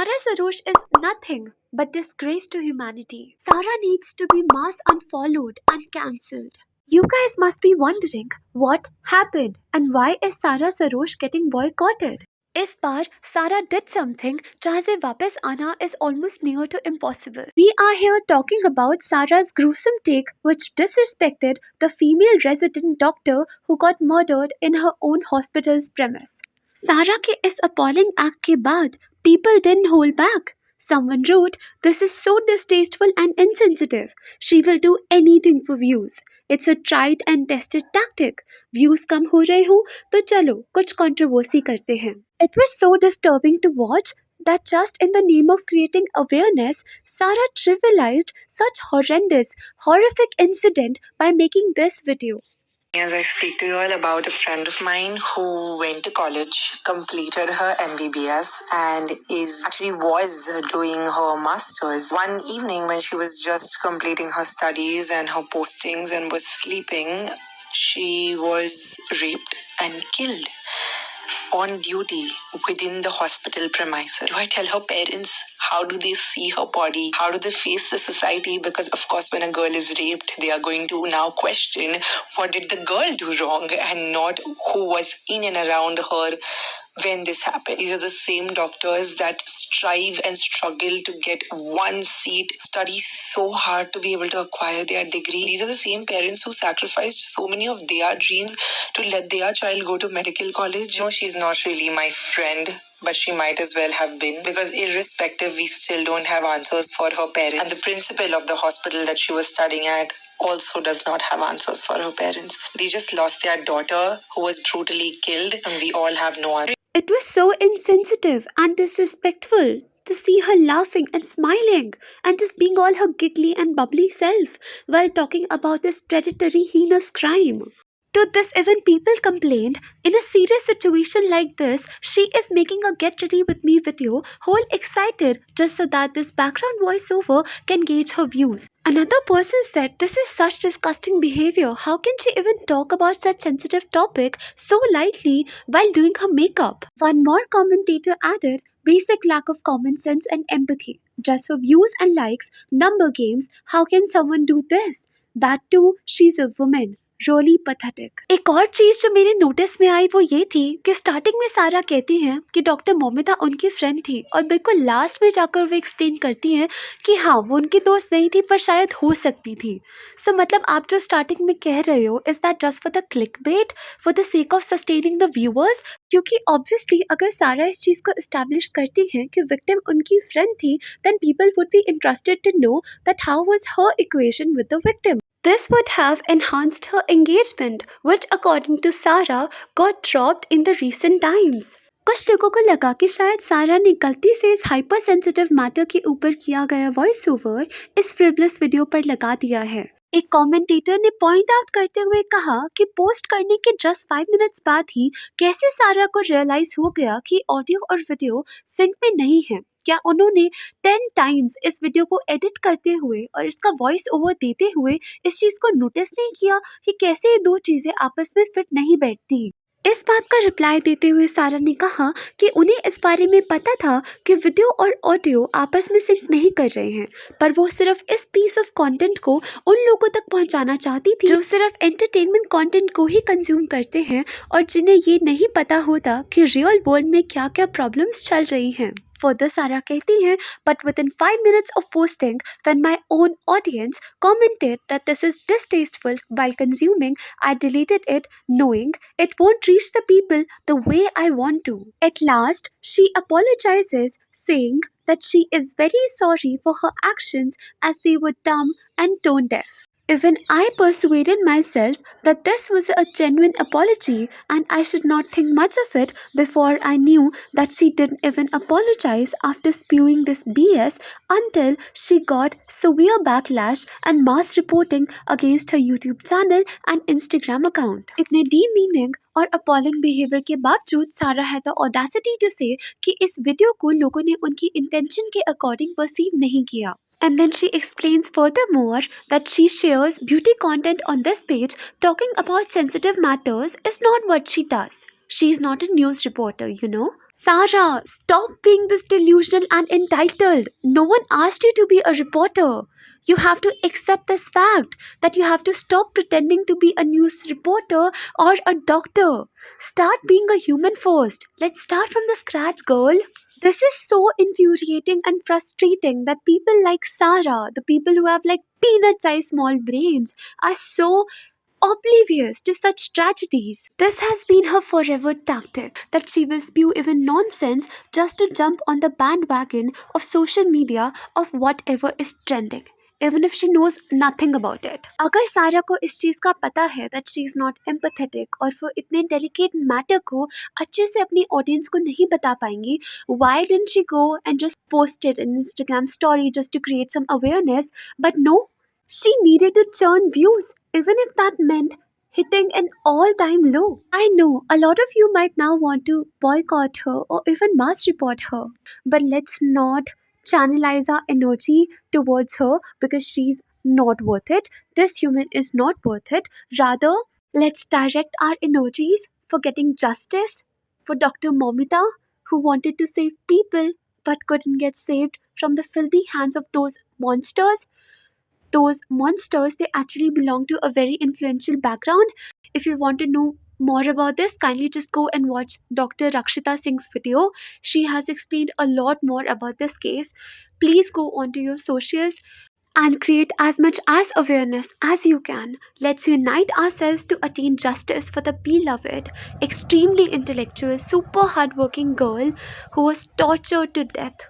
Sarah Sarosh is nothing but disgrace to humanity. Sarah needs to be mass unfollowed and cancelled. You guys must be wondering what happened and why is Sarah Sarosh getting boycotted? इस बार सारा did something जहाँ से वापस आना is almost near to impossible. We are here talking about Sarah's gruesome take which disrespected the female resident doctor who got murdered in her own hospital's premise. Sarah के इस appalling act के बाद people didn't hold back. Someone wrote, "This is so distasteful and insensitive. She will do anything for views. It's a tried and tested tactic. Views कम हो रहे हो तो चलो कुछ controversy करते हैं." It was so disturbing to watch that just in the name of creating awareness, Sarah trivialized such horrific incident by making this video. As I speak to you all about a friend of mine who went to college, completed her MBBS, and was doing her master's. One evening when she was just completing her studies and her postings and was sleeping, she was raped and killed on duty within the hospital premises. Do I tell her parents? How do they see her body? How do they face the society? Because of course when a girl is raped, they are going to now question what did the girl do wrong and not who was in and around her when this happened. These are the same doctors that strive and struggle to get one seat, study so hard to be able to acquire their degree. These are the same parents who sacrificed so many of their dreams to let their child go to medical college. No, she's not really my friend, but she might as well have been, because irrespective, we still don't have answers for her parents. And the principal of the hospital that she was studying at also does not have answers for her parents. They just lost their daughter who was brutally killed, and we all have no answer. It was so insensitive and disrespectful to see her laughing and smiling and just being all her giggly and bubbly self while talking about this predatory, heinous crime. To this, even people complained, in a serious situation like this, she is making a get ready with me video, whole excited just so that this background voiceover can gauge her views. Another person said, "This is such disgusting behavior. How can she even talk about such sensitive topic so lightly while doing her makeup?" One more commentator added, "Basic lack of common sense and empathy. Just for views and likes, number games, how can someone do this? That too, she's a woman. Really pathetic." एक और चीज जो मेरे notice में आई वो ये थी कि स्टार्टिंग में सारा कहती हैं कि डॉक्टर मोमिता उनकी फ्रेंड थी और बिल्कुल लास्ट में जाकर वो एक्सप्लेन करती हैं कि हाँ वो उनकी दोस्त नहीं थी पर शायद हो सकती थी. सो मतलब आप जो स्टार्टिंग में कह रहे हो, is that just for the click bait, for the sake of sustaining the viewers? क्योंकि ऑब्वियसली अगर सारा इस चीज को एस्टैब्लिश करती है कि विक्टिम उनकी फ्रेंड थी, then people would be interested to know that how was her equation with the victim. This would have enhanced her engagement, which according to Sarah got dropped in the recent times. कुछ लोगों को लगा कि शायद सारा ने गलती से इस हाइपर सेंसिटिव मैटर के ऊपर किया गया वॉइस ओवर इस फ्रिवलेस वीडियो पर लगा दिया है. एक कमेंटेटर ने पॉइंट आउट करते हुए कहा कि पोस्ट करने के जस्ट 5 मिनट्स बाद ही कैसे सारा को रियलाइज हो गया कि ऑडियो और वीडियो सिंक में नहीं है. क्या उन्होंने 10 टाइम्स इस वीडियो को एडिट करते हुए और इसका वॉइस ओवर देते हुए इस चीज को नोटिस नहीं किया कि कैसे ये दो चीजें आपस में फिट नहीं बैठती? इस बात का रिप्लाई देते हुए सारा ने कहा कि उन्हें इस बारे में पता था कि वीडियो और ऑडियो आपस में सिंक नहीं कर रहे हैं, पर वो सिर्फ इस पीस ऑफ कंटेंट को उन लोगों तक पहुंचाना चाहती थी जो सिर्फ एंटरटेनमेंट कंटेंट को ही कंज्यूम करते हैं और जिन्हें ये नहीं पता होता कि रियल वर्ल्ड में क्या क्या प्रॉब्लम्स चल रही हैं. Further, Sarah कहती है, "But within 5 minutes of posting, when my own audience commented that this is distasteful while consuming, I deleted it knowing it won't reach the people the way I want to." At last, she apologizes, saying that she is very sorry for her actions as they were dumb and tone deaf. Even I persuaded myself that this was a genuine apology and I should not think much of it before I knew that she didn't even apologize after spewing this BS until she got severe backlash and mass reporting against her YouTube channel and Instagram account. इतने demeaning और appalling behavior के बावजूद सारा had the audacity to say कि इस video को लोगों ने उनकी intention के according perceive नहीं किया. And then she explains furthermore that she shares beauty content on this page talking about sensitive matters is not what she does. She is not a news reporter, you know. Sarah, stop being this delusional and entitled. No one asked you to be a reporter. You have to accept this fact that you have to stop pretending to be a news reporter or a doctor. Start being a human first. Let's start from the scratch, girl. This is so infuriating and frustrating that people like Sarah, the people who have like peanut sized small brains, are so oblivious to such tragedies. This has been her forever tactic that she will spew even nonsense just to jump on the bandwagon of social media of whatever is trending. Even if she knows nothing about it. अगर सारा को इस चीज का पता है that she is not empathetic और वो इतने delicate matter को अच्छे से अपनी audience को नहीं बता पाएंगी, why didn't she go and just post it in Instagram story just to create some awareness? But no, she needed to churn views, even if that meant hitting an all time low. I know a lot of you might now want to boycott her or even mass report her, but let's not channelize our energy towards her because she's not worth it. This human is not worth it. Rather, let's direct our energies for getting justice for Dr. Momita, who wanted to save people but couldn't get saved from the filthy hands of those monsters. Those monsters, they actually belong to a very influential background. If you want to know more about this, kindly just go and watch Dr. Rakshita Singh's video. She has explained a lot more about this case. Please go onto your socials and create as much as awareness as you can. Let's unite ourselves to attain justice for the beloved, extremely intellectual, super hardworking girl who was tortured to death